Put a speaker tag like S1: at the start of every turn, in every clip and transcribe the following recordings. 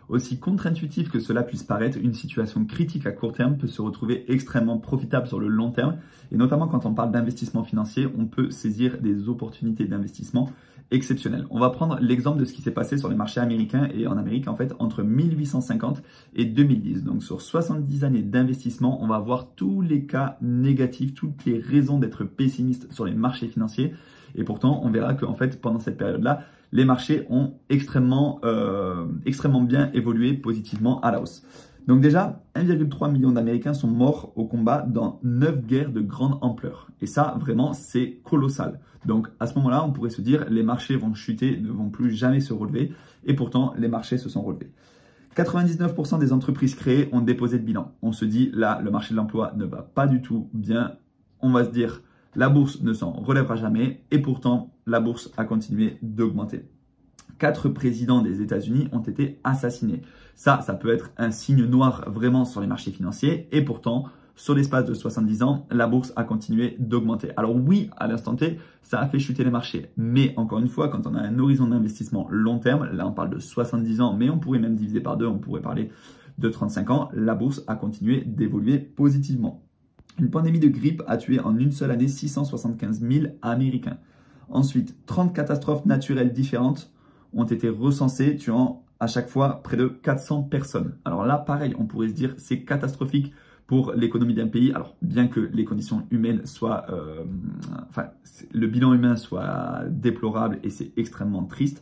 S1: Aussi contre-intuitif que cela puisse paraître, une situation critique à court terme peut se retrouver extrêmement profitable sur le long terme. Et notamment quand on parle d'investissement financier, on peut saisir des opportunités d'investissement exceptionnelles. On va prendre l'exemple de ce qui s'est passé sur les marchés américains et en Amérique en fait entre 1850 et 2010. Donc sur 70 années d'investissement, on va voir tous les cas négatifs, toutes les raisons d'être pessimiste sur les marchés financiers. Et pourtant, on verra qu'en fait, pendant cette période-là, les marchés ont extrêmement bien évolué positivement à la hausse. Donc déjà, 1,3 million d'Américains sont morts au combat dans 9 guerres de grande ampleur. Et ça, vraiment, c'est colossal. Donc à ce moment-là, on pourrait se dire, les marchés vont chuter, ne vont plus jamais se relever. Et pourtant, les marchés se sont relevés. 99% des entreprises créées ont déposé de bilan. On se dit, là, le marché de l'emploi ne va pas du tout bien. On va se dire, la bourse ne s'en relèvera jamais. Et pourtant, la bourse a continué d'augmenter. 4 présidents des États-Unis ont été assassinés. Ça peut être un signe noir vraiment sur les marchés financiers. Et pourtant, sur l'espace de 70 ans, la bourse a continué d'augmenter. Alors oui, à l'instant T, ça a fait chuter les marchés. Mais encore une fois, quand on a un horizon d'investissement long terme, là on parle de 70 ans, mais on pourrait même diviser par 2, on pourrait parler de 35 ans, la bourse a continué d'évoluer positivement. Une pandémie de grippe a tué en une seule année 675 000 Américains. Ensuite, 30 catastrophes naturelles différentes ont été recensées, tuant à chaque fois près de 400 personnes. Alors là, pareil, on pourrait se dire c'est catastrophique pour l'économie d'un pays. Alors bien que les conditions humaines soient, le bilan humain soit déplorable et c'est extrêmement triste,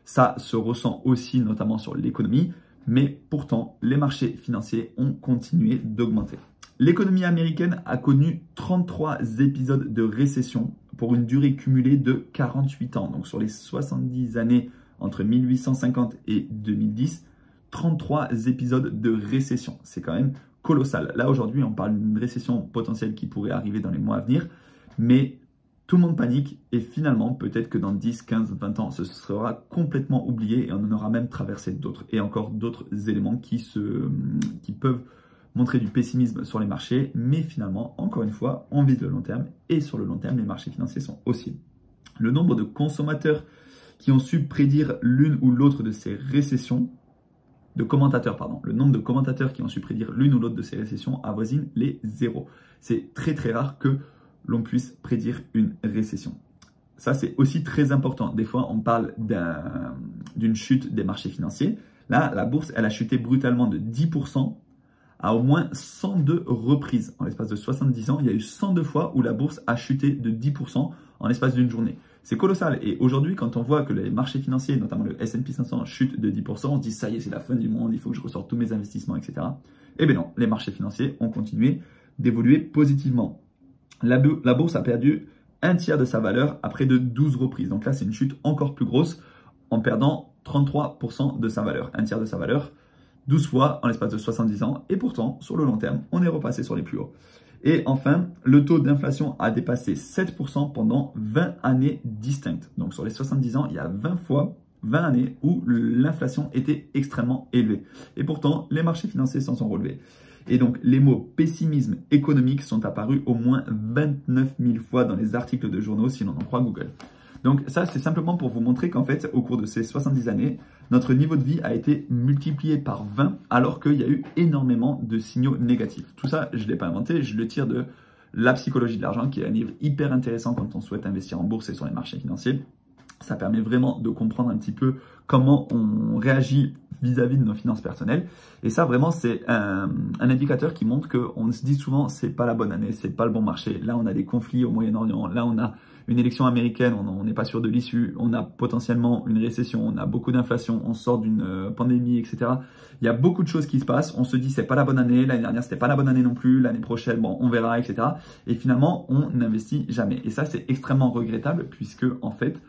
S1: ça se ressent aussi notamment sur l'économie, mais pourtant les marchés financiers ont continué d'augmenter. L'économie américaine a connu 33 épisodes de récession pour une durée cumulée de 48 ans. Donc sur les 70 années entre 1850 et 2010, 33 épisodes de récession. C'est quand même colossal. Là, aujourd'hui, on parle d'une récession potentielle qui pourrait arriver dans les mois à venir, mais tout le monde panique et finalement, peut-être que dans 10, 15, 20 ans, ce sera complètement oublié et on en aura même traversé d'autres et encore d'autres éléments qui peuvent montrer du pessimisme sur les marchés, mais finalement, encore une fois, on vise le long terme et sur le long terme, les marchés financiers sont aussi. Le nombre de consommateurs qui ont su prédire l'une ou l'autre de ces récessions, le nombre de commentateurs qui ont su prédire l'une ou l'autre de ces récessions avoisine les 0. C'est très très rare que l'on puisse prédire une récession. Ça, c'est aussi très important. Des fois, on parle d'une chute des marchés financiers. Là, la bourse, elle a chuté brutalement de 10% à au moins 102 reprises. En l'espace de 70 ans, il y a eu 102 fois où la bourse a chuté de 10% en l'espace d'une journée. C'est colossal. Et aujourd'hui, quand on voit que les marchés financiers, notamment le S&P 500, chutent de 10%, on se dit ça y est, c'est la fin du monde, il faut que je ressorte tous mes investissements, etc. Eh bien non, les marchés financiers ont continué d'évoluer positivement. La bourse a perdu un tiers de sa valeur à près de 12 reprises. Donc là, c'est une chute encore plus grosse en perdant 33% de sa valeur. Un tiers de sa valeur, 12 fois en l'espace de 70 ans. Et pourtant, sur le long terme, on est repassé sur les plus hauts. Et enfin, le taux d'inflation a dépassé 7% pendant 20 années distinctes. Donc sur les 70 ans, il y a 20 années où l'inflation était extrêmement élevée. Et pourtant, les marchés financiers s'en sont relevés. Et donc, les mots pessimisme économique sont apparus au moins 29 000 fois dans les articles de journaux, si l'on en croit Google. Donc ça, c'est simplement pour vous montrer qu'en fait, au cours de ces 70 années, notre niveau de vie a été multiplié par 20 alors qu'il y a eu énormément de signaux négatifs. Tout ça, je ne l'ai pas inventé, je le tire de La psychologie de l'argent, qui est un livre hyper intéressant quand on souhaite investir en bourse et sur les marchés financiers. Ça permet vraiment de comprendre un petit peu comment on réagit vis-à-vis de nos finances personnelles. Et ça, vraiment, c'est un indicateur qui montre qu'on se dit souvent, c'est pas la bonne année, c'est pas le bon marché. Là, on a des conflits au Moyen-Orient. Là, on a une élection américaine, on n'est pas sûr de l'issue. On a potentiellement une récession, on a beaucoup d'inflation, on sort d'une pandémie, etc. Il y a beaucoup de choses qui se passent. On se dit, c'est pas la bonne année. L'année dernière, c'était pas la bonne année non plus. L'année prochaine, bon, on verra, etc. Et finalement, on n'investit jamais. Et ça, c'est extrêmement regrettable puisque, en fait,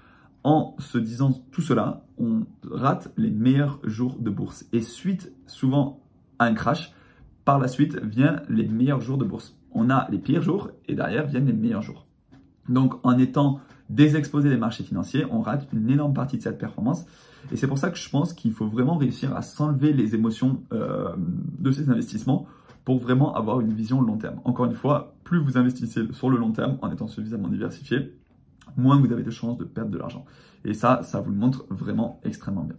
S1: en se disant tout cela, on rate les meilleurs jours de bourse. Et suite souvent à un crash, par la suite viennent les meilleurs jours de bourse. On a les pires jours et derrière viennent les meilleurs jours. Donc en étant désexposé des marchés financiers, on rate une énorme partie de cette performance. Et c'est pour ça que je pense qu'il faut vraiment réussir à s'enlever les émotions de ces investissements pour vraiment avoir une vision long terme. Encore une fois, plus vous investissez sur le long terme en étant suffisamment diversifié, moins vous avez de chances de perdre de l'argent. Et ça vous le montre vraiment extrêmement bien.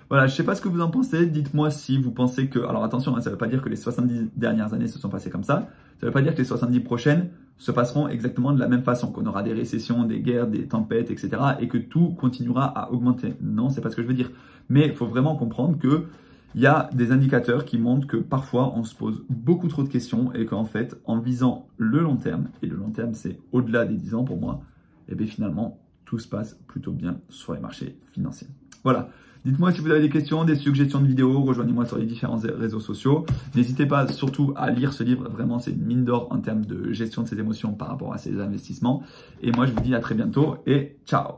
S1: Voilà, je ne sais pas ce que vous en pensez. Dites-moi si vous pensez que... Alors attention, hein, ça ne veut pas dire que les 70 dernières années se sont passées comme ça. Ça ne veut pas dire que les 70 prochaines se passeront exactement de la même façon, qu'on aura des récessions, des guerres, des tempêtes, etc. et que tout continuera à augmenter. Non, c'est pas ce que je veux dire. Mais il faut vraiment comprendre que il y a des indicateurs qui montrent que parfois on se pose beaucoup trop de questions et qu'en fait, en visant le long terme, et le long terme c'est au-delà des 10 ans pour moi, et bien finalement, tout se passe plutôt bien sur les marchés financiers. Voilà. Dites-moi si vous avez des questions, des suggestions de vidéos, rejoignez-moi sur les différents réseaux sociaux. N'hésitez pas surtout à lire ce livre, vraiment c'est une mine d'or en termes de gestion de ses émotions par rapport à ses investissements. Et moi je vous dis à très bientôt et ciao!